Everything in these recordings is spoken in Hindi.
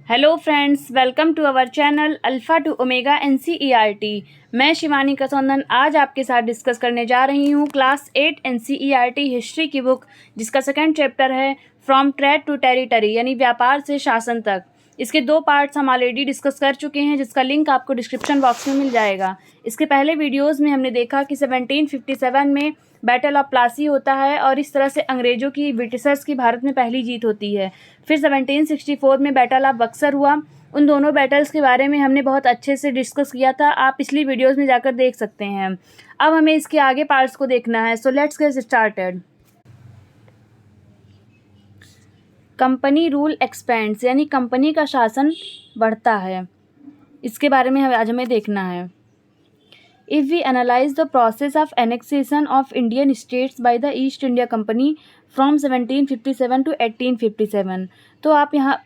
Hello friends, welcome to our channel alpha to omega NCERT। मैं शिवानी कसौंदन आज आपके साथ डिस्कस करने जा रही हूँ क्लास 8 NCERT हिस्ट्री की बुक, जिसका सेकंड चैप्टर है फ्रॉम ट्रेड टू टेरिटरी, यानी व्यापार से शासन तक। इसके 2 पार्ट्स हम ऑलरेडी डिस्कस कर चुके हैं, जिसका लिंक आपको डिस्क्रिप्शन बॉक्स में मिल जाएगा। इसके पहले वीडियोज़ में हमने देखा कि 1757 में बैटल ऑफ प्लासी होता है और इस तरह से अंग्रेज़ों की, ब्रिटिशर्स की भारत में पहली जीत होती है। फिर 1764 में बैटल ऑफ बक्सर हुआ। उन दोनों बैटल्स के बारे में हमने बहुत अच्छे से डिस्कस किया था, आप पिछली वीडियोस में जाकर देख सकते हैं। अब हमें इसके आगे पार्ट्स को देखना है। So let's get started. Company rule expends, यानी कंपनी का शासन बढ़ता है, इसके बारे में आज हमें देखना है। If we analyze the process of annexation of Indian states by the East India Company from 1757 to 1857, तो आप यहाँ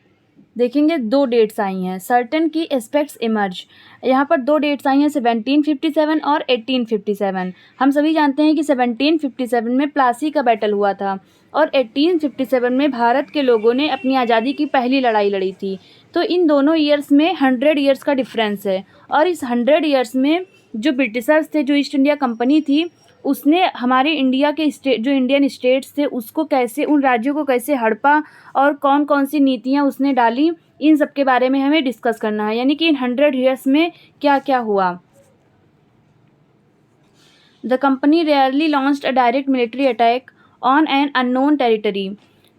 देखेंगे 2 डेट्स आई हैं। सर्टेन की एस्पेक्ट्स इमर्ज, यहाँ पर 2 डेट्स आई हैं, 1757 और 1857। हम सभी जानते हैं कि 1757 में प्लासी का बैटल हुआ था और 1857 में भारत के लोगों ने अपनी आज़ादी की पहली लड़ाई लड़ी थी। तो इन दोनों ईयर्स में 100 ईयर्स का डिफरेंस है और इस 100 ईयर्स में जो ब्रिटिशर्स थे, जो ईस्ट इंडिया कंपनी थी, उसने हमारे इंडिया के स्टेट, जो इंडियन स्टेट्स थे, उसको कैसे, उन राज्यों को कैसे हड़पा और कौन कौन सी नीतियाँ उसने डाली, इन सब के बारे में हमें डिस्कस करना है। यानी कि इन 100 ईयर्स में क्या क्या हुआ। The company rarely launched a direct military attack on an unknown territory.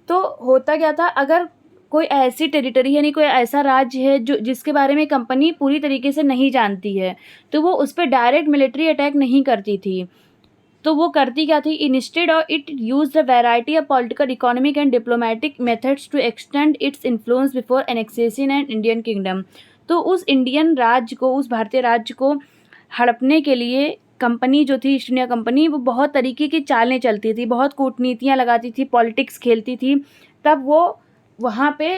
तो होता क्या था, अगर कोई ऐसी टेरिटरी, यानी कोई ऐसा राज्य है जो जिसके बारे में कंपनी पूरी तरीके से नहीं जानती है, तो वो उस पर डायरेक्ट मिलिट्री अटैक नहीं करती थी। तो वो करती क्या थी, instead of it use the variety of political, economic and diplomatic methods to extend its influence before annexation and Indian kingdom. तो उस इंडियन राज्य को, उस भारतीय राज्य को हड़पने के लिए कंपनी जो थी, ईस्ट इंडिया कंपनी, वो बहुत तरीके की चालें चलती थी, बहुत कूटनीतियाँ लगाती थी, पॉलिटिक्स खेलती थी। तब वो वहाँ पे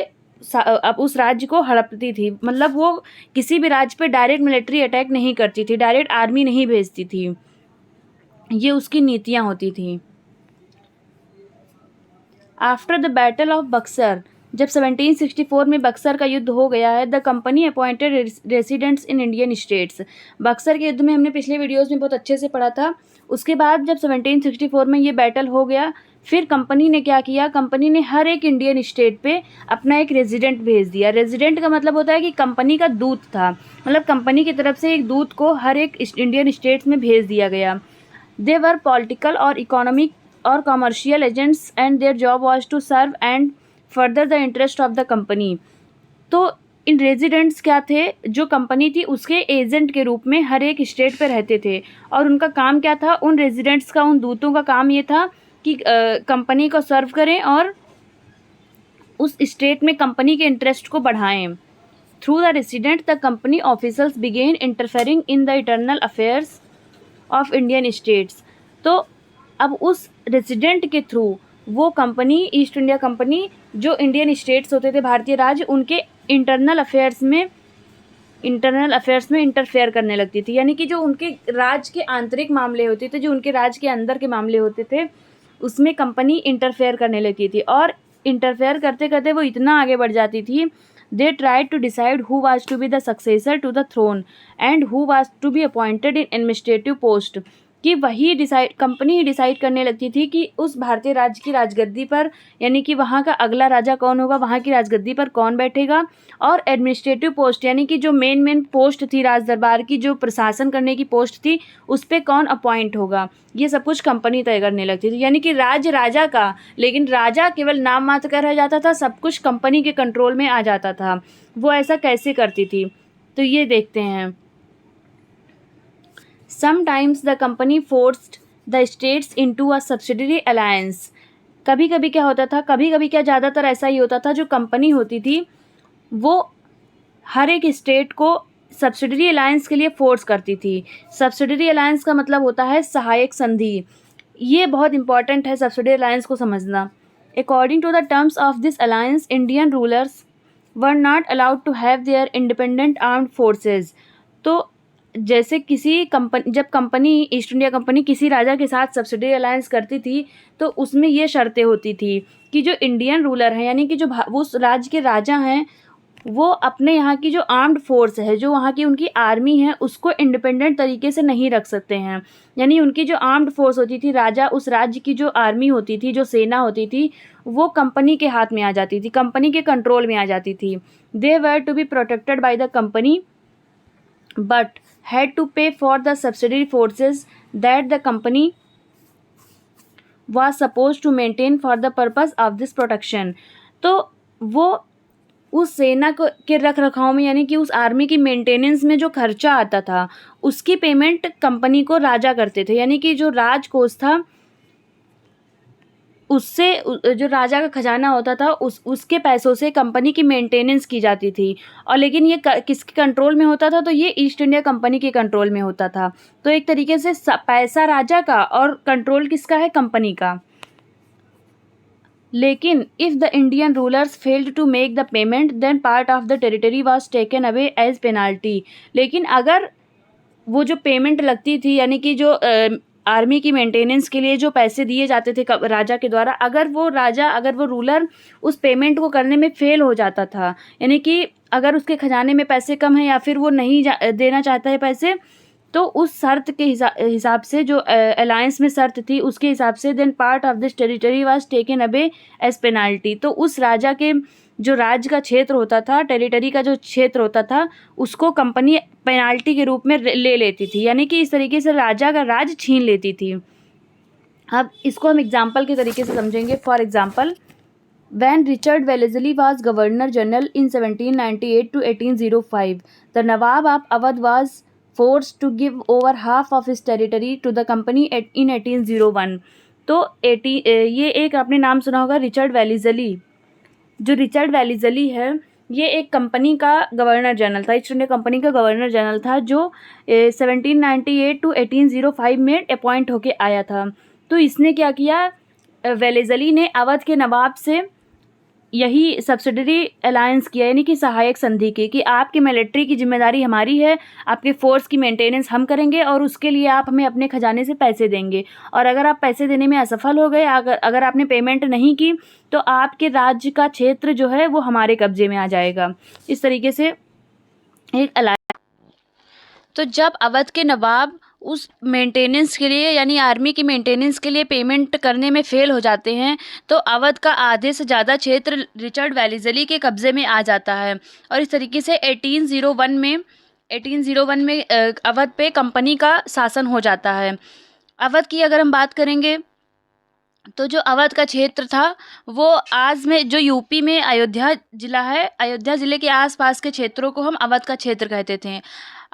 अब उस राज्य को हड़पती थी। मतलब वो किसी भी राज्य पे डायरेक्ट मिलिट्री अटैक नहीं करती थी, डायरेक्ट आर्मी नहीं भेजती थी, ये उसकी नीतियाँ होती थी। After the battle of Buxar, जब 1764 में बक्सर का युद्ध हो गया है, the company appointed residents in Indian states. Buxar के युद्ध में हमने पिछले वीडियोस में बहुत अच्छे से पढ़ा था। उसके बाद जब 1764 में ये बैटल हो गया, फिर कंपनी ने क्या किया, कंपनी ने हर एक इंडियन स्टेट पे अपना एक रेजिडेंट भेज दिया। रेजिडेंट का मतलब होता है कि कंपनी का दूत था, मतलब कंपनी की तरफ से एक दूत को हर एक इंडियन स्टेट्स में भेज दिया गया। दे वर पॉलिटिकल और इकोनॉमिक और commercial agents and their job was to serve and further the interest of the company. तो इन रेजिडेंट्स क्या थे, जो कंपनी थी उसके एजेंट के रूप में हर एक स्टेट पे रहते थे और उनका काम क्या था, उन रेजिडेंट्स का, उन दूतों का काम ये था कि कंपनी को सर्व करें और उस स्टेट में कंपनी के इंटरेस्ट को बढ़ाएं। Through the resident the company officers began interfering in the internal affairs of Indian states. तो अब उस रेसिडेंट के थ्रू वो कंपनी, ईस्ट इंडिया कंपनी, जो इंडियन स्टेट्स होते थे, भारतीय राज्य, उनके इंटरनल अफेयर्स में इंटरफेयर करने लगती थी। यानी कि जो उनके राज्य के आंतरिक मामले होते थे, जो उनके राज्य के अंदर के मामले होते थे, उसमें कंपनी इंटरफेयर करने लगती थी। और इंटरफेयर करते करते वो इतना आगे बढ़ जाती थी, they tried to decide who was to be the successor to the throne and who was to be appointed in administrative post. कि वही कंपनी ही डिसाइड करने लगती थी कि उस भारतीय राज्य की राजगद्दी पर, यानी कि वहाँ का अगला राजा कौन होगा, वहाँ की राजगद्दी पर कौन बैठेगा, और एडमिनिस्ट्रेटिव पोस्ट, यानी कि जो मेन पोस्ट थी राज दरबार की, जो प्रशासन करने की पोस्ट थी, उस पर कौन अपॉइंट होगा, ये सब कुछ कंपनी तय करने लगती थी। यानी कि राज्य राजा का, लेकिन राजा केवल नाम मात्र का रह जाता था, सब कुछ कंपनी के कंट्रोल में आ जाता था। वो ऐसा कैसे करती थी, तो ये देखते हैं। Sometimes the company forced the states into a subsidiary alliance। कभी कभी क्या होता था, कभी कभी क्या, ज़्यादातर ऐसा ही होता था, जो कंपनी होती थी वो हर एक स्टेट को सब्सिडरी अलायंस के लिए फोर्स करती थी। सब्सिडरी अलायंस का मतलब होता है सहायक संधि। ये बहुत इंपॉर्टेंट है सब्सिडरी अलायंस को समझना। According to the terms of this alliance, Indian rulers were not allowed to have their independent armed forces. तो जैसे किसी कंपनी, जब कंपनी, ईस्ट इंडिया कंपनी किसी राजा के साथ सब्सिडरी अलायंस करती थी, तो उसमें ये शर्तें होती थी कि जो इंडियन रूलर हैं, यानी कि जो उस राज्य के राजा हैं, वो अपने यहाँ की जो आर्म्ड फोर्स है, जो वहाँ की उनकी आर्मी है, उसको इंडिपेंडेंट तरीके से नहीं रख सकते हैं। यानी उनकी जो आर्म्ड फोर्स होती थी, राजा उस राज्य की जो आर्मी होती थी, जो सेना होती थी, वो कंपनी के हाथ में आ जाती थी, कंपनी के कंट्रोल में आ जाती थी। They were to be protected by the company but had to pay for the subsidiary forces that the company was supposed to maintain for the purpose of this protection। तो वो उस सेना को के रख रखाव में, यानी कि उस आर्मी की मेंटेनेंस में जो खर्चा आता था, उसकी पेमेंट कंपनी को राजा करते थे। यानी कि जो राजकोष था, उससे जो राजा का खजाना होता था, उसके पैसों से कंपनी की मेंटेनेंस की जाती थी। और लेकिन ये किसके कंट्रोल में होता था? तो ये ईस्ट इंडिया कंपनी के कंट्रोल में होता था। तो एक तरीके से पैसा राजा का और कंट्रोल किसका है? कंपनी का। लेकिन if the Indian rulers failed to make the payment then part of the territory was taken away as penalty. लेकिन अगर वो जो पेमेंट लगती थी, यानी कि जो आर्मी की मेंटेनेंस के लिए जो पैसे दिए जाते थे राजा के द्वारा, अगर वो रूलर उस पेमेंट को करने में फेल हो जाता था, यानी कि अगर उसके खजाने में पैसे कम हैं या फिर वो नहीं देना चाहता है पैसे, तो उस शर्त के हिसाब से, जो अलायंस में शर्त थी उसके हिसाब से, then part of this territory was taken away as penalty. तो उस राजा के जो राज्य का क्षेत्र होता था, टेरिटरी का जो क्षेत्र होता था, उसको कंपनी पेनाल्टी के रूप में ले लेती थी। यानी कि इस तरीके से राजा का राज छीन लेती थी। अब इसको हम एग्जाम्पल के तरीके से समझेंगे। For example, When Richard Wellesley was Governor General in 1798 to 1805, the Nawab of Awadh was forced to give over half of his territory to the company in 1801। तो ये एक आपने नाम सुना होगा, रिचर्ड वेलिजली। जो रिचर्ड वेलिजली है, ये एक कंपनी का गवर्नर जनरल था, ईस्ट इंडिया कंपनी का गवर्नर जनरल था, जो 1798 टू 1805 में अपॉइंट होके आया था। तो इसने क्या किया? वेलिजली ने अवध के नवाब से यही सब्सिडरी अलायंस किया, यानी कि सहायक संधि की, कि आपकी मिलिट्री की जिम्मेदारी हमारी है, आपके फोर्स की मेंटेनेंस हम करेंगे और उसके लिए आप हमें अपने खजाने से पैसे देंगे। और अगर आप पैसे देने में असफल हो गए, अगर आपने पेमेंट नहीं की, तो आपके राज्य का क्षेत्र जो है वो हमारे कब्जे में आ जाएगा। इस तरीके से एक अलायंस। तो जब अवध के नवाब उस मेंटेनेंस के लिए, यानी आर्मी की मेंटेनेंस के लिए पेमेंट करने में फेल हो जाते हैं, तो अवध का आधे से ज़्यादा क्षेत्र रिचर्ड वेलिजली के कब्ज़े में आ जाता है। और इस तरीके से 1801 में अवध पे कंपनी का शासन हो जाता है। अवध की अगर हम बात करेंगे, तो जो अवध का क्षेत्र था, वो आज में जो यूपी में अयोध्या जिला है, अयोध्या ज़िले के आसपास के क्षेत्रों को हम अवध का क्षेत्र कहते थे।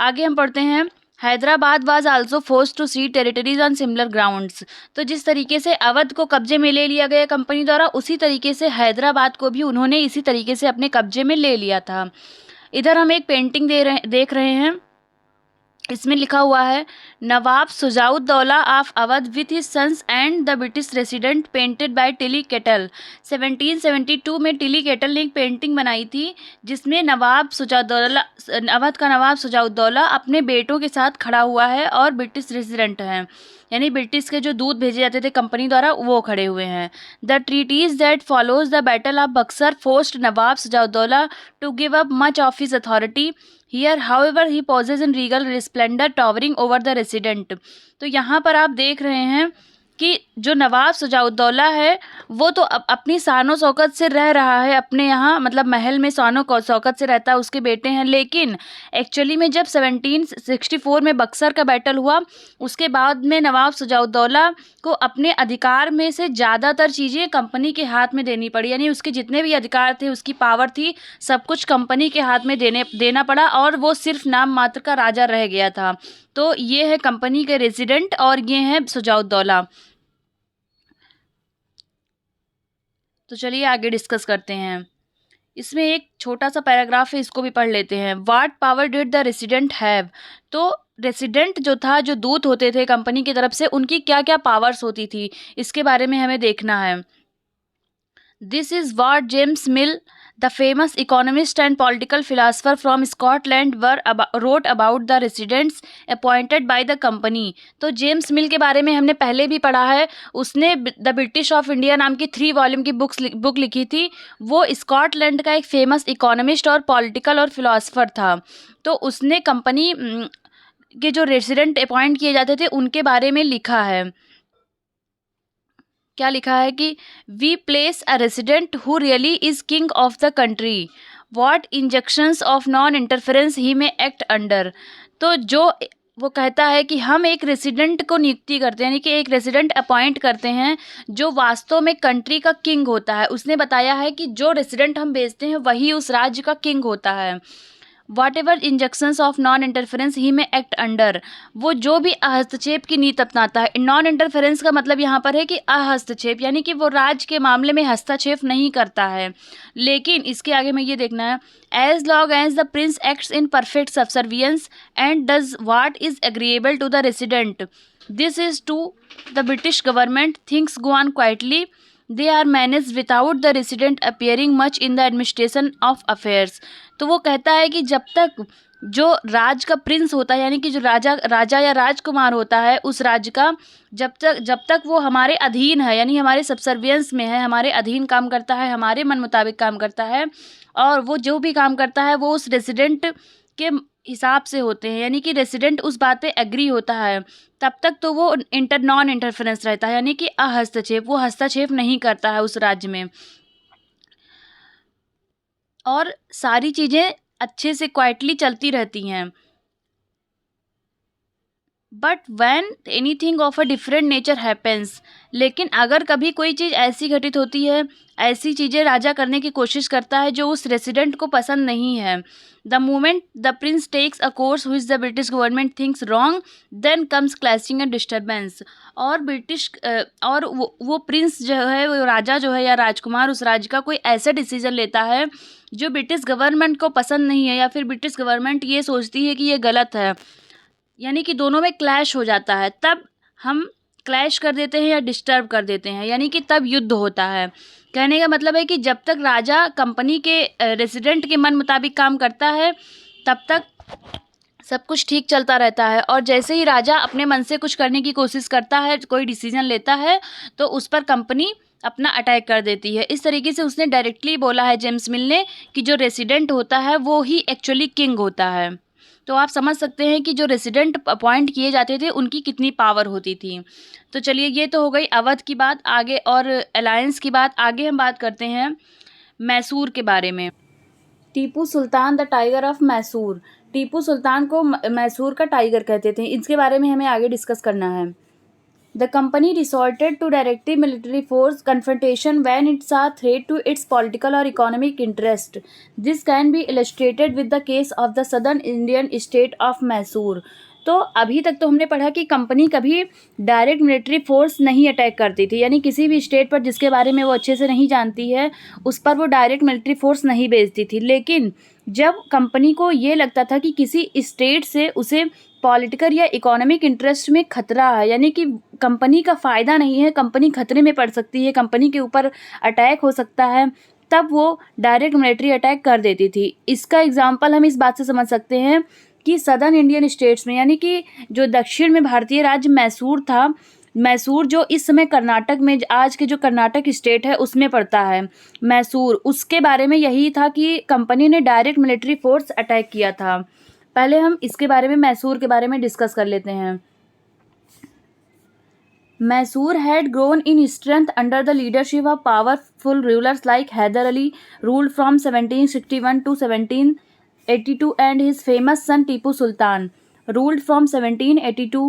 आगे हम पढ़ते हैं, Hyderabad was also forced to cede territories on similar grounds. तो जिस तरीके से अवध को कब्जे में ले लिया गया कंपनी द्वारा, उसी तरीके से हैदराबाद को भी उन्होंने इसी तरीके से अपने कब्जे में ले लिया था। इधर हम एक पेंटिंग देख रहे हैं। इसमें लिखा हुआ है, Nawab Shujauddaula of Awadh with his sons and the British resident painted by Tilly Kettle. 1772 में टिली केटल ने एक पेंटिंग बनाई थी, जिसमें अवध का नवाब सुजाउद्दौला अपने बेटों के साथ खड़ा हुआ है और ब्रिटिश रेसिडेंट हैं, यानी ब्रिटिश के जो दूत भेजे जाते थे कंपनी द्वारा, वो खड़े हुए हैं। The treaties that follows the battle of Buxar forced Nawab Shuja-ud-Daula to give up much of his authority. Here, however, he poses in regal splendor towering over the resident। तो यहाँ पर आप देख रहे हैं कि जो नवाब सुजाउद्दौला है, वो तो अपनी शानो शौकत से रह रहा है, अपने यहाँ मतलब महल में शानो शौकत से रहता है, उसके बेटे हैं। लेकिन एक्चुअली में जब 1764 में बक्सर का बैटल हुआ, उसके बाद में नवाब सुजाउद्दौला को अपने अधिकार में से ज़्यादातर चीज़ें कंपनी के हाथ में देनी पड़ी, यानी उसके जितने भी अधिकार थे, उसकी पावर थी, सब कुछ कंपनी के हाथ में देना पड़ा, और वो सिर्फ नाम मात्र का राजा रह गया था। तो ये है कंपनी के रेजिडेंट और ये हैं सुजाउद्दौला। तो चलिए आगे डिस्कस करते हैं। इसमें एक छोटा सा पैराग्राफ है, इसको भी पढ़ लेते हैं। What power did the resident have. तो रेसिडेंट जो था, जो दूत होते थे कंपनी की तरफ से, उनकी क्या क्या पावर्स होती थी, इसके बारे में हमें देखना है। This is what James mill The famous economist and political philosopher from Scotland wrote about the residents appointed by the company. तो जेम्स मिल के बारे में हमने पहले भी पढ़ा है. उसने द ब्रिटिश ऑफ इंडिया नाम की 3 वॉल्यूम की बुक लिखी थी. वो स्कॉटलैंड का एक फेमस इकोनॉमिस्ट और पॉलिटिकल और फिलोसफर था. तो उसने कंपनी के जो रेसिडेंट अपॉइंट किए जाते थे उनके बारे में लिखा है. क्या लिखा है कि we place a resident who really is king of the country, what injections of non interference he may act under. तो जो वो कहता है कि हम एक रेसिडेंट को नियुक्ति करते हैं, यानी कि एक रेसिडेंट अपॉइंट करते हैं जो वास्तव में कंट्री का किंग होता है. उसने बताया है कि जो रेसिडेंट हम भेजते हैं वही उस राज्य का किंग होता है. Whatever injections of non interference he may act under, वो जो भी हस्तक्षेप की नीति अपनाता है. नॉन इंटरफेरेंस का मतलब यहाँ पर है कि अहस्तक्षेप, यानी कि वो राज्य के मामले में हस्तक्षेप नहीं करता है. लेकिन इसके आगे में ये देखना है, as long as the prince acts in perfect subservience and does what is agreeable to the resident, this is to the British government, things go on quietly, they are manage without the resident appearing much in the administration of affairs. तो वो कहता है कि जब तक जो राज का प्रिंस होता है, यानी कि जो राजा या राजकुमार होता है उस राज्य का, जब तक वो हमारे अधीन है, यानी हमारे सबसर्वियंस में है, हमारे अधीन काम करता है, हमारे मन मुताबिक काम करता है, और वो जो भी काम करता है वो उस रेसिडेंट के हिसाब से होते हैं, यानी कि रेसिडेंट उस बात पे एग्री होता है, तब तक तो वो नॉन इंटरफेरेंस रहता है, यानी कि अहस्तक्षेप, वो हस्तक्षेप नहीं करता है उस राज्य में, और सारी चीज़ें अच्छे से क्वाइटली चलती रहती हैं. But when anything of a different nature happens, लेकिन अगर कभी कोई चीज़ ऐसी घटित होती है, ऐसी चीज़ें राजा करने की कोशिश करता है जो उस रेसिडेंट को पसंद नहीं है, the moment the prince takes a course which the British government thinks wrong, then comes clashing and disturbance. और वो प्रिंस जो है, वो राजा जो है या राजकुमार उस राज्य का कोई ऐसा डिसीजन लेता है जो ब्रिटिश गवर्नमेंट को पसंद नहीं है, या फिर ब्रिटिश गवर्नमेंट ये सोचती है कि ये गलत है, यानी कि दोनों में क्लैश हो जाता है, तब हम क्लैश कर देते हैं या डिस्टर्ब कर देते हैं, यानी कि तब युद्ध होता है. कहने का मतलब है कि जब तक राजा कंपनी के रेसिडेंट के मन मुताबिक काम करता है तब तक सब कुछ ठीक चलता रहता है, और जैसे ही राजा अपने मन से कुछ करने की कोशिश करता है, कोई डिसीजन लेता है, तो उस पर कंपनी अपना अटैक कर देती है. इस तरीके से उसने डायरेक्टली बोला है जेम्स मिल ने कि जो रेसिडेंट होता है वो ही एक्चुअली किंग होता है. तो आप समझ सकते हैं कि जो रेसिडेंट अपॉइंट किए जाते थे उनकी कितनी पावर होती थी. तो चलिए, ये तो हो गई अवध की बात आगे और अलायंस की बात. आगे हम बात करते हैं मैसूर के बारे में. Tipu Sultan the tiger of Mysore. Tipu Sultan को मैसूर का टाइगर कहते थे. इसके बारे में हमें आगे डिस्कस करना है. The company resorted to directive military force confrontation when it saw threat to its political or economic interest. This can be illustrated with the case of the southern Indian state of Mysore. तो अभी तक तो हमने पढ़ा कि कंपनी कभी डायरेक्ट मिलिट्री फोर्स नहीं अटैक करती थी, यानी किसी भी स्टेट पर जिसके बारे में वो अच्छे से नहीं जानती है उस पर वो डायरेक्ट मिलिट्री फोर्स नहीं भेजती थी. लेकिन जब कंपनी को ये लगता था कि किसी स्टेट से उसे पॉलिटिकल या इकोनॉमिक इंटरेस्ट में खतरा है, यानी कि कंपनी का फ़ायदा नहीं है, कंपनी खतरे में पड़ सकती है, कंपनी के ऊपर अटैक हो सकता है, तब वो डायरेक्ट मिलिट्री अटैक कर देती थी. इसका एग्जांपल हम इस बात से समझ सकते हैं कि सदर्न इंडियन स्टेट्स में, यानी कि जो दक्षिण में भारतीय राज्य मैसूर था, मैसूर जो इस समय कर्नाटक में, आज के जो कर्नाटक स्टेट है उसमें पड़ता है मैसूर, उसके बारे में यही था कि कंपनी ने डायरेक्ट मिलिट्री फोर्स अटैक किया था. पहले हम इसके बारे में, मैसूर के बारे में डिस्कस कर लेते हैं. Mysore had grown in strength under the leadership of powerful rulers like Hyder Ali, ruled from 1761 to 1782, and his famous son Tipu Sultan, ruled from 1782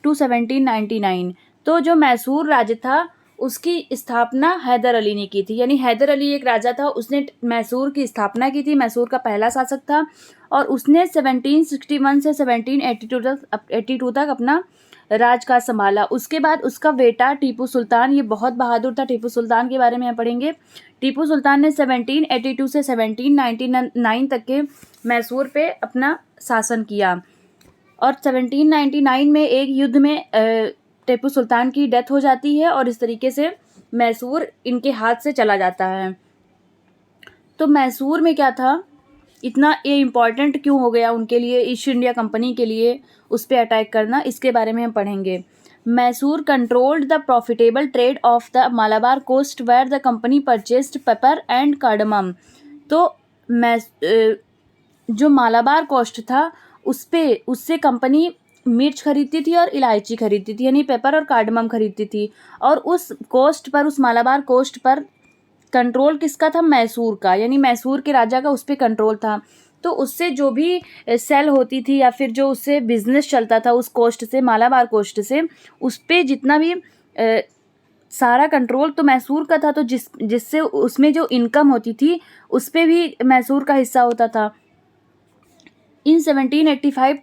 to 1799. तो जो मैसूर राज्य था उसकी स्थापना हैदर अली ने की थी, यानी हैदर अली एक राजा था, उसने मैसूर की स्थापना की थी, मैसूर का पहला शासक था, और उसने 1761 से 1782 तक अपना राजकाज संभाला. उसके बाद उसका बेटा टीपू सुल्तान, ये बहुत बहादुर था. टीपू सुल्तान के बारे में हम पढ़ेंगे. टीपू सुल्तान ने 1782 से 1799 तक के मैसूर पे अपना शासन किया, और 1799 में एक युद्ध में टीपू सुल्तान की डेथ हो जाती है, और इस तरीके से मैसूर इनके हाथ से चला जाता है. तो मैसूर में क्या था, इतना ये इम्पॉर्टेंट क्यों हो गया उनके लिए, ईस्ट इंडिया कंपनी के लिए उस पर अटैक करना, इसके बारे में हम पढ़ेंगे। Mysore controlled the profitable trade of the Malabar coast where the company purchased pepper and cardamom. तो जो मालाबार कोस्ट था उससे कंपनी मिर्च खरीदती थी और इलायची खरीदती थी, यानी पेपर और कार्डमम खरीदती थी। और उस कोस्ट पर, उस मालाबार कोस्ट पर कंट्रोल किसका था? मैसूर का, यानी मैसूर के राजा का उस पर कंट्रोल था। तो उससे जो भी सेल होती थी या फिर जो उससे बिजनेस चलता था उस कोस्ट से, मालाबार कोस्ट से, उस पर जितना भी सारा कंट्रोल तो मैसूर का था। तो जिससे उसमें जो इनकम होती थी उस पर भी मैसूर का हिस्सा होता था। In 1785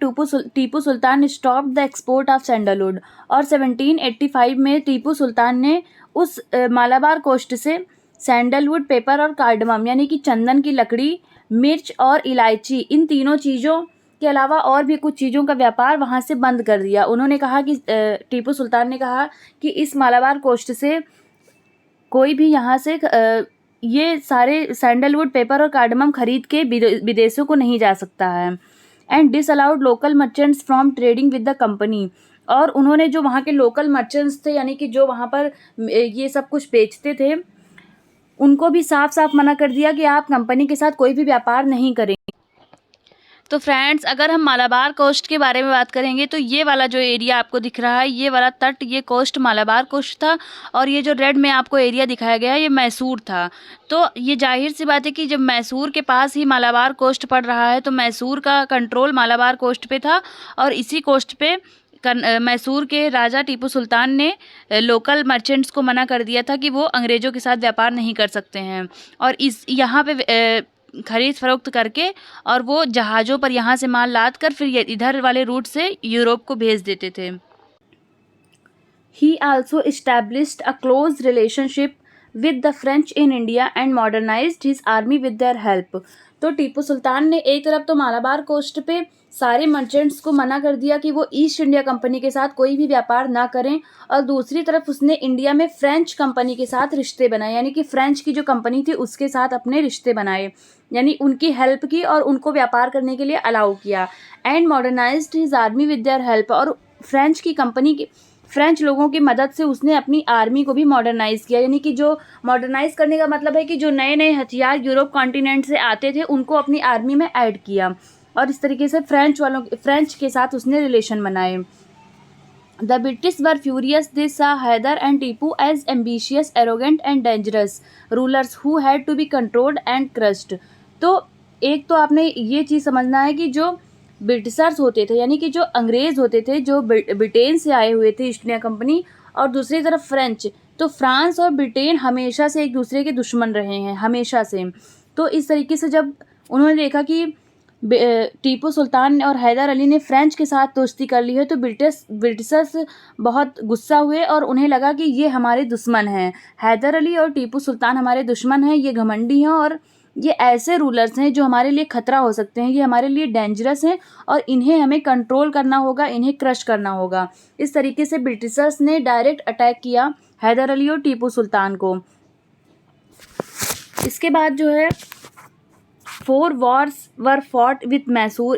Tipu Sultan stop the export of sandalwood. और 1785 में टीपू सुल्तान ने उस मालाबार कोस्ट से सैंडलवुड, पेपर और कार्डमम यानी कि चंदन की लकड़ी, मिर्च और इलायची, इन तीनों चीज़ों के अलावा और भी कुछ चीज़ों का व्यापार वहाँ से बंद कर दिया। उन्होंने कहा कि टीपू सुल्तान ने कहा कि इस मालाबार कोस्ट से कोई भी यहाँ से ये सारे सैंडलवुड, पेपर और कार्डमम खरीद के विदेशों को नहीं जा सकता है। And disallowed local merchants from trading with the company. और उन्होंने जो वहाँ के लोकल मर्चेंट्स थे, यानी कि जो वहाँ पर ये सब कुछ बेचते थे, उनको भी साफ साफ मना कर दिया कि आप कंपनी के साथ कोई भी व्यापार नहीं करें। तो फ्रेंड्स, अगर हम मालाबार कोस्ट के बारे में बात करेंगे तो ये वाला जो एरिया आपको दिख रहा है, ये वाला तट, ये कोस्ट मालाबार कोस्ट था। और ये जो रेड में आपको एरिया दिखाया गया है ये मैसूर था। तो ये जाहिर सी बात है कि जब मैसूर के पास ही मालाबार कोस्ट पड़ रहा है तो मैसूर का कंट्रोल मालाबार कोस्ट पे था। और इसी कोस्ट पे मैसूर के राजा टीपू सुल्तान ने लोकल मर्चेंट्स को मना कर दिया था कि वो अंग्रेज़ों के साथ व्यापार नहीं कर सकते हैं। और इस यहाँ पे खरीद फरोख्त करके और वो जहाज़ों पर यहाँ से माल लाद कर फिर इधर वाले रूट से यूरोप को भेज देते थे। He also established a close relationship with the French in India and modernized his army with their help। तो टीपू सुल्तान ने एक तरफ तो मालाबार कोस्ट पे सारे मर्चेंट्स को मना कर दिया कि वो ईस्ट इंडिया कंपनी के साथ कोई भी व्यापार ना करें, और दूसरी तरफ उसने इंडिया में फ्रेंच कंपनी के साथ रिश्ते बनाए, यानी कि फ्रेंच की जो कंपनी थी उसके साथ अपने रिश्ते बनाए, यानी उनकी हेल्प की और उनको व्यापार करने के लिए अलाउ किया। And modernised his army with their help. और फ्रेंच लोगों की मदद से उसने अपनी आर्मी को भी मॉडर्नाइज़ किया, यानी कि जो मॉडर्नाइज़ करने का मतलब है कि जो नए नए हथियार यूरोप कॉन्टिनेंट से आते थे उनको अपनी आर्मी में ऐड किया। और इस तरीके से फ्रेंच के साथ उसने रिलेशन बनाए। The British were furious, they saw Hyder and Tipu as ambitious, arrogant and dangerous rulers who had to be controlled and crushed. तो एक तो आपने ये चीज़ समझना है कि जो ब्रिटिशर्स होते थे, यानी कि जो अंग्रेज़ होते थे, जो ब्रिटेन से आए हुए थे ईस्ट इंडिया कंपनी, और दूसरी तरफ फ्रेंच, तो फ्रांस और ब्रिटेन हमेशा से एक दूसरे के दुश्मन रहे हैं, हमेशा से। तो इस तरीके से जब उन्होंने देखा कि टीपू सुल्तान और हैदर अली ने फ्रेंच के साथ दोस्ती कर ली है तो ब्रिटिशर्स बहुत गुस्सा हुए और उन्हें लगा कि ये हमारे दुश्मन हैं, हैदर अली और टीपू सुल्तान हमारे दुश्मन हैं, ये घमंडी हैं और ये ऐसे रूलर्स हैं जो हमारे लिए ख़तरा हो सकते हैं, ये हमारे लिए डेंजरस हैं और इन्हें हमें कंट्रोल करना होगा, इन्हें क्रश करना होगा। इस तरीके से ब्रिटिशर्स ने डायरेक्ट अटैक किया हैदर अली और टीपू सुल्तान को। इसके बाद जो है 4 wars were fought with Mysore,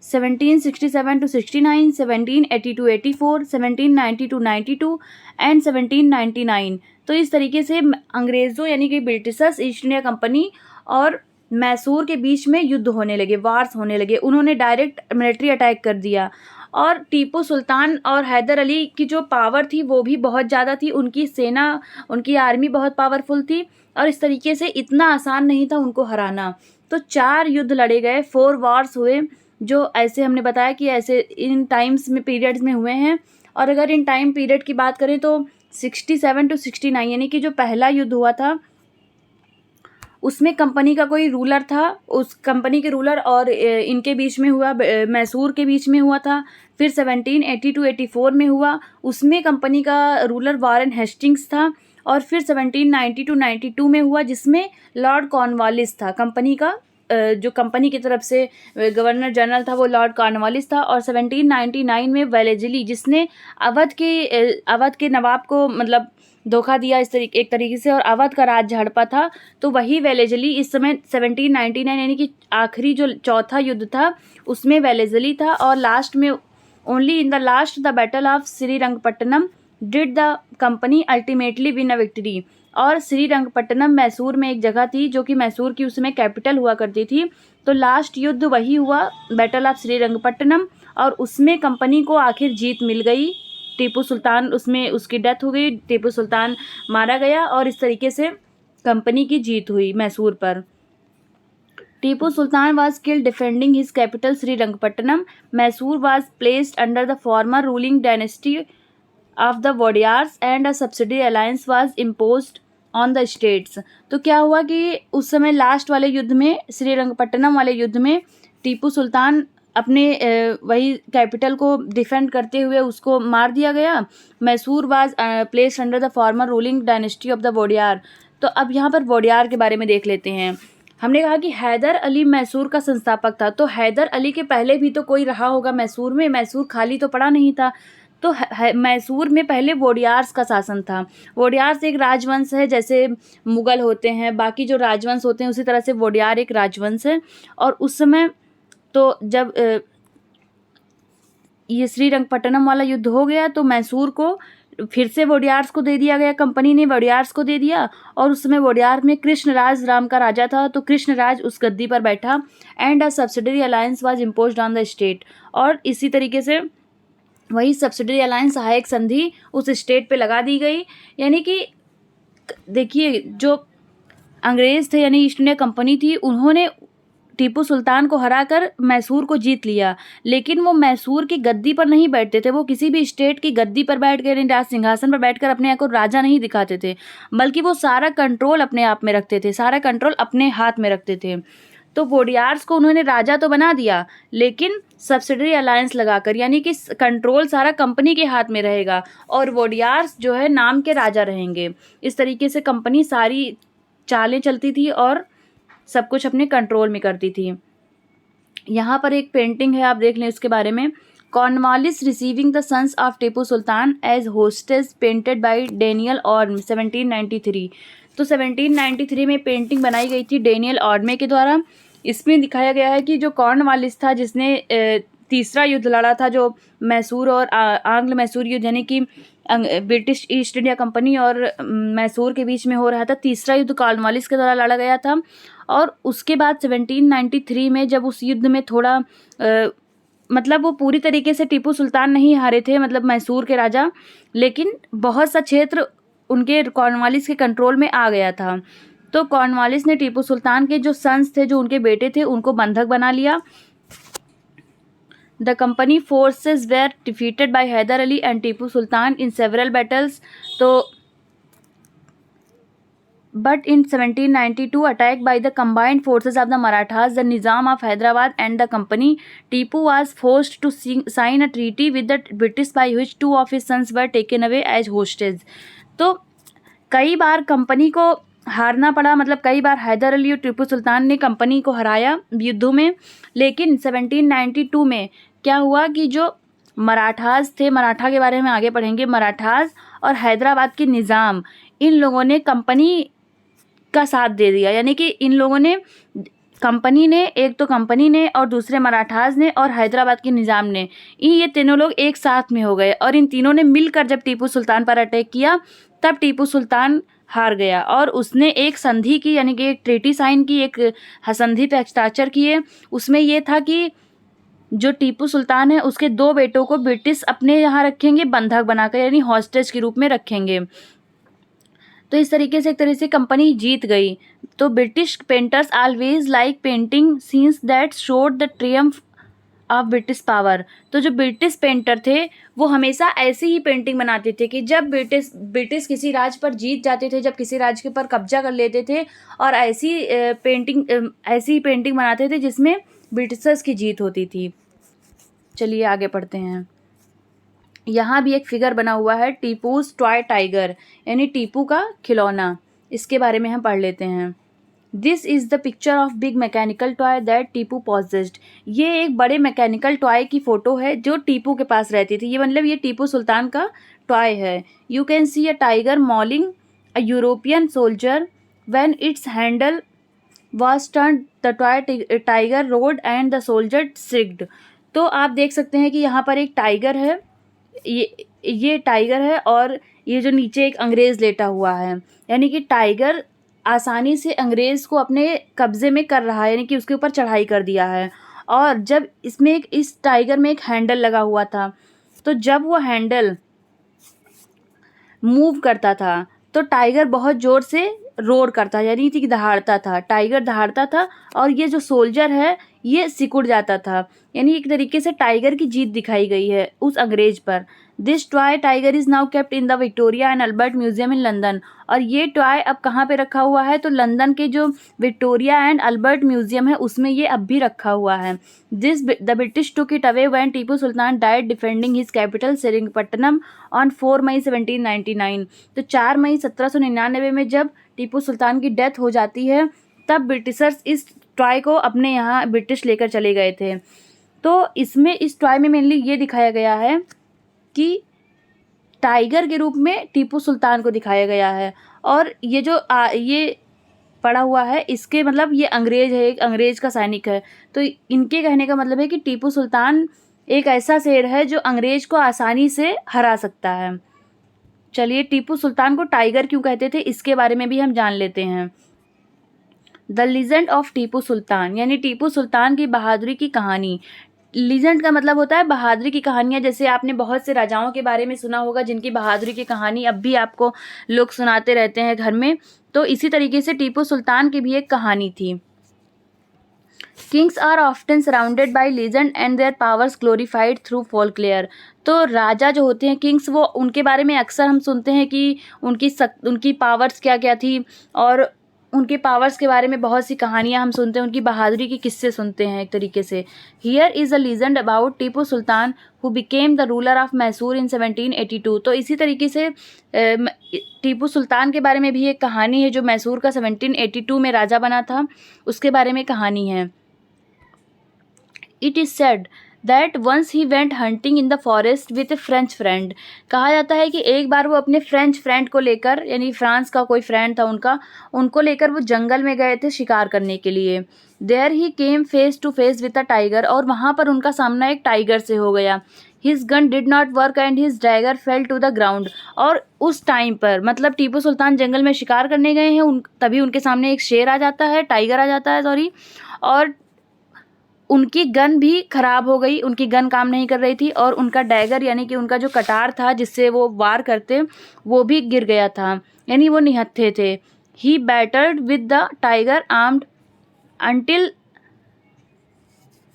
1767 to 69, 1780 to 84, 1790 to 92 and 1799। तो इस तरीके से अंग्रेज़ों यानी कि ब्रिटिशर्स, ईस्ट इंडिया कंपनी और मैसूर के बीच में युद्ध होने लगे, वार्स होने लगे। उन्होंने डायरेक्ट मिलिट्री अटैक कर दिया और टीपू सुल्तान और हैदर अली की जो पावर थी वो भी बहुत ज़्यादा थी, उनकी सेना, उनकी आर्मी बहुत पावरफुल थी और इस तरीके से इतना आसान नहीं था उनको हराना। तो 4 युद्ध लड़े गए, 4 वार्स हुए, जो ऐसे हमने बताया कि ऐसे इन टाइम्स में, पीरियड्स में हुए हैं। और अगर इन टाइम पीरियड की बात करें तो 67 टू 69 यानी कि जो पहला युद्ध हुआ था उसमें कंपनी का कोई रूलर था, उस कंपनी के रूलर और इनके बीच में हुआ, मैसूर के बीच में हुआ था। फिर 1780 टू 84 में हुआ, उसमें कंपनी का रूलर वारेन हेस्टिंग्स था। और फिर 1790 टू 92 में हुआ जिसमें लॉर्ड कॉर्नवालिस था, कंपनी का जो कंपनी की तरफ से गवर्नर जनरल था वो लॉर्ड कॉर्नवालिस था। और 1799 में वेलेजली, जिसने अवध के नवाब को, मतलब धोखा दिया इस तरीके एक तरीके से और अवध का राज हड़पा था। तो वही वेलेजली इस समय 1799 यानी कि आखिरी जो चौथा युद्ध था उसमें वेलेजली था। और लास्ट में only in the last the battle of Srirangapatnam did the company ultimately win a victory. और श्रीरंगपट्टनम मैसूर में एक जगह थी जो कि मैसूर की उस समय कैपिटल हुआ करती थी। तो लास्ट युद्ध वही हुआ बैटल ऑफ श्रीरंगपट्टनम और उसमें कंपनी को आखिर जीत मिल गई। टीपू सुल्तान उसमें उसकी डेथ हो गई, टीपू सुल्तान मारा गया और इस तरीके से कंपनी की जीत हुई मैसूर पर। Tipu Sultan was killed defending his capital Srirangpatnam. Mysore was placed under the former ruling dynasty of the Wadiyars and a subsidiary alliance was imposed on the states. तो क्या हुआ कि उस समय लास्ट वाले युद्ध में श्रीरंगपट्टनम वाले युद्ध में टीपू सुल्तान अपने वही कैपिटल को डिफेंड करते हुए उसको मार दिया गया। Mysore was placed under the former ruling dynasty of the Wodeyar. तो अब यहाँ पर वोडियार के बारे में देख लेते हैं। हमने कहा कि हैदर अली मैसूर का संस्थापक था। तो हैदर अली के पहले भी तो कोई रहा होगा मैसूर में, मैसूर खाली तो पड़ा नहीं था। तो मैसूर में पहले वोडियार्स का शासन था। वोडियार्स एक राजवंश है, जैसे मुगल होते हैं, बाकी जो राजवंश होते हैं उसी तरह से वोडियार एक राजवंश है। और उस समय तो जब ये श्रीरंगपट्टनम वाला युद्ध हो गया तो मैसूर को फिर से वोडियार्स को दे दिया गया, कंपनी ने वोडियार्स को दे दिया। और उस समय वोडियार में कृष्णराज नाम का राजा था। तो कृष्णराज उस गद्दी पर बैठा and a subsidiary alliance was imposed on the state. और इसी तरीके से वही सब्सिडरी अलायंस सहायक संधि उस स्टेट पे लगा दी गई। यानी कि देखिए जो अंग्रेज थे यानी ईस्ट इंडिया कंपनी थी, उन्होंने टीपू सुल्तान को हराकर मैसूर को जीत लिया, लेकिन वो मैसूर की गद्दी पर नहीं बैठते थे। वो किसी भी स्टेट की गद्दी पर बैठ कर राज सिंहासन पर बैठकर अपने आप को राजा नहीं दिखाते थे, बल्कि वो सारा कंट्रोल अपने आप में रखते थे, सारा कंट्रोल अपने हाथ में रखते थे। तो वोडियार्स को उन्होंने राजा तो बना दिया लेकिन सब्सिडरी अलायंस लगाकर, यानी कि कंट्रोल सारा कंपनी के हाथ में रहेगा और वोडियार्स जो है नाम के राजा रहेंगे। इस तरीके से कंपनी सारी चालें चलती थी और सब कुछ अपने कंट्रोल में करती थी। यहाँ पर एक पेंटिंग है, आप देख लें उसके बारे में। Cornwallis receiving the sons of Tipu Sultan as hostage painted by Daniel Orme 1793। तो 1793 में पेंटिंग बनाई गई थी डेनियल ऑर्मे के द्वारा। इसमें दिखाया गया है कि जो कॉर्नवालिस था जिसने तीसरा युद्ध लड़ा था, जो मैसूर और आंग्ल मैसूर युद्ध यानी कि ब्रिटिश ईस्ट इंडिया कंपनी और मैसूर के बीच में हो रहा था, तीसरा युद्ध कॉर्नवालिस के द्वारा लड़ा गया था। और उसके बाद 1793 में जब उस युद्ध में थोड़ा मतलब वो पूरी तरीके से टीपू सुल्तान नहीं हारे थे, मतलब मैसूर के राजा, लेकिन बहुत सा क्षेत्र उनके कॉर्नवालिस के कंट्रोल में आ गया था। तो कॉर्नवालिस ने टीपू सुल्तान के जो सन्स थे, जो उनके बेटे थे, उनको बंधक बना लिया। The company forces were defeated by Hyder Ali and Tipu Sultan in several battles. तो but in 1792 attack by the combined forces of the Marathas, the Nizam of Hyderabad and the company, Tipu was forced to sign a treaty with the British by which two of his sons were taken away as hostages। तो कई बार कंपनी को हारना पड़ा, मतलब कई बार हैदर अली और टीपू सुल्तान ने कंपनी को हराया युद्धों में। लेकिन 1792 में क्या हुआ कि जो मराठास थे, मराठा के बारे में आगे पढ़ेंगे, मराठास और हैदराबाद के निज़ाम, इन लोगों ने कंपनी का साथ दे दिया। यानी कि इन लोगों ने, कंपनी ने, एक तो कंपनी ने और दूसरे मराठास ने और हैदराबाद के निज़ाम ने, ये तीनों लोग एक साथ में हो गए और इन तीनों ने मिलकर जब टीपू सुल्तान पर अटैक किया तब टीपू सुल्तान हार गया और उसने एक संधि की, यानी कि एक ट्रीटी साइन की, एक संधि पे हस्ताक्षर किए। उसमें यह था कि जो टीपू सुल्तान है उसके दो बेटों को ब्रिटिश अपने यहाँ रखेंगे बंधक बनाकर, यानी हॉस्टेज के रूप में रखेंगे। तो इस तरीके से एक तरह से कंपनी जीत गई। तो British painters always like painting scenes that showed the Triumph of British power. तो जो ब्रिटिश पेंटर थे वो हमेशा ऐसी ही पेंटिंग बनाते थे कि जब ब्रिटिश किसी राज्य पर जीत जाते थे, जब किसी राज्य के पर कब्जा कर लेते थे, और ऐसी पेंटिंग बनाते थे जिसमें ब्रिटिशर्स की जीत होती थी। चलिए आगे पढ़ते हैं। यहाँ भी एक फिगर बना हुआ है, टीपूज टॉय टाइगर, यानी टीपू का खिलौना। इसके बारे में हम पढ़ लेते हैं। This is the picture of big mechanical toy that Tipu possessed. ये एक बड़े मैकेनिकल टॉय की फ़ोटो है जो टीपू के पास रहती थी। ये मतलब ये टीपू सुल्तान का टॉय है। You can see a tiger Mouling a European soldier when it's handle was turned, the toy tiger roared and the soldier shrieked। तो आप देख सकते हैं कि यहाँ पर एक टाइगर है, ये टाइगर है और ये जो नीचे एक अंग्रेज़ लेटा हुआ है, यानी कि टाइगर आसानी से अंग्रेज़ को अपने कब्ज़े में कर रहा है, यानी कि उसके ऊपर चढ़ाई कर दिया है। और जब इस टाइगर में एक हैंडल लगा हुआ था, तो जब वो हैंडल मूव करता था तो टाइगर बहुत ज़ोर से रोर करता, यानी कि दहाड़ता था, टाइगर दहाड़ता था और ये जो सोल्जर है ये सिकुड़ जाता था। यानी एक तरीके से टाइगर की जीत दिखाई गई है उस अंग्रेज पर। This toy tiger is now kept in the Victoria and Albert museum in London. और ये टॉय अब कहाँ पे रखा हुआ है, तो लंदन के जो विक्टोरिया एंड अल्बर्ट म्यूजियम है उसमें ये अब भी रखा हुआ है। The British took it away when Tipu Sultan died defending his capital Seringapatam on 4 May 1799। तो 4 मई 1799 में जब टीपू सुल्तान की डेथ हो जाती है तब ब्रिटिशर्स इस टॉय को अपने यहाँ ब्रिटिश लेकर चले गए थे। तो इसमें इस टॉय में मेनली ये दिखाया गया है कि टाइगर के रूप में टीपू सुल्तान को दिखाया गया है। और ये जो ये पड़ा हुआ है इसके मतलब ये अंग्रेज है, एक अंग्रेज का सैनिक है। तो इनके कहने का मतलब है कि टीपू सुल्तान एक ऐसा शेर है जो अंग्रेज को आसानी से हरा सकता है। चलिए, टीपू सुल्तान को टाइगर क्यों कहते थे इसके बारे में भी हम जान लेते हैं। द लीजेंड ऑफ टीपू सुल्तान, यानी टीपू सुल्तान की बहादुरी की कहानी। लीजेंड का मतलब होता है बहादुरी की कहानियाँ। जैसे आपने बहुत से राजाओं के बारे में सुना होगा जिनकी बहादुरी की कहानी अब भी आपको लोग सुनाते रहते हैं घर में, तो इसी तरीके से टीपू सुल्तान की भी एक कहानी थी। Kings are often surrounded by legend and their powers glorified through folklore. तो राजा जो होते हैं किंग्स, वो उनके बारे में अक्सर हम सुनते हैं कि उनकी पावर्स क्या क्या थी, और उनके पावर्स के बारे में बहुत सी कहानियाँ हम सुनते हैं, उनकी बहादुरी के किस्से सुनते हैं एक तरीके से। Here is a legend about Tipu Sultan who became the ruler of Mysore in 1782। तो इसी तरीके से टीपू सुल्तान के बारे में भी एक कहानी है जो मैसूर का 1782 में राजा बना था, उसके बारे में कहानी है। It is said that once he went hunting in the forest with a French friend. कहा जाता है कि एक बार वो अपने फ्रेंच फ्रेंड को लेकर, यानी फ्रांस का कोई फ्रेंड था उनको लेकर वो जंगल में गए थे शिकार करने के लिए। There he came face to face with a tiger, और वहाँ पर उनका सामना एक टाइगर से हो गया। His gun did not work and his dagger fell to the ground. और उस टाइम पर मतलब टीपू सुल्तान जंगल में शिकार करने गए हैं, तभी उनके सामने एक शेर आ जाता है, टाइगर आ जाता है सॉरी, और उनकी गन भी ख़राब हो गई, उनकी गन काम नहीं कर रही थी, और उनका डैगर यानी कि उनका जो कटार था जिससे वो वार करते वो भी गिर गया था, यानी वो निहत्थे थे। He battled with the tiger armed until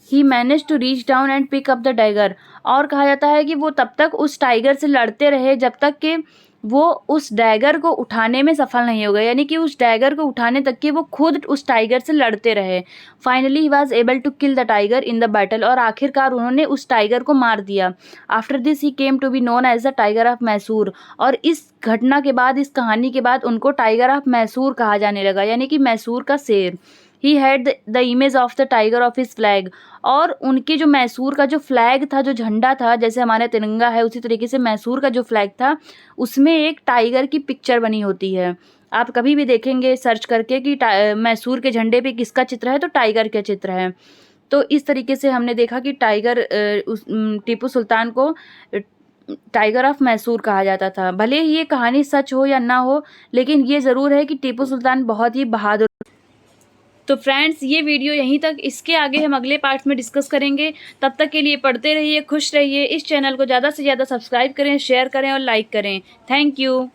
he manage to reach down and pick up the dagger. और कहा जाता है कि वो तब तक उस टाइगर से लड़ते रहे जब तक कि वो उस डैगर को उठाने में सफल नहीं हो गए, यानी कि उस डैगर को उठाने तक कि वो खुद उस टाइगर से लड़ते रहे। Finally he was able to kill the tiger in the battle, और आखिरकार उन्होंने उस टाइगर को मार दिया। After this he came to be known as the tiger of Mysore. और इस घटना के बाद, इस कहानी के बाद उनको टाइगर ऑफ मैसूर कहा जाने लगा, यानी कि मैसूर का शेर। He had the image of the tiger of his flag. और उनके जो मैसूर का जो फ्लैग था, जो झंडा था, जैसे हमारा तिरंगा है उसी तरीके से मैसूर का जो फ्लैग था उसमें एक टाइगर की पिक्चर बनी होती है। आप कभी भी देखेंगे सर्च करके कि मैसूर के झंडे पे किसका चित्र है, तो टाइगर का चित्र है। तो इस तरीके से हमने देखा कि टीपू सुल्तान को टाइगर ऑफ मैसूर कहा जाता था। भले ही ये कहानी सच हो या ना हो, लेकिन ये ज़रूर है कि टीपू सुल्तान बहुत ही बहादुर। तो फ्रेंड्स, ये वीडियो यहीं तक, इसके आगे हम अगले पार्ट में डिस्कस करेंगे। तब तक के लिए पढ़ते रहिए, खुश रहिए। इस चैनल को ज़्यादा से ज़्यादा सब्सक्राइब करें, शेयर करें और लाइक करें। Thank you.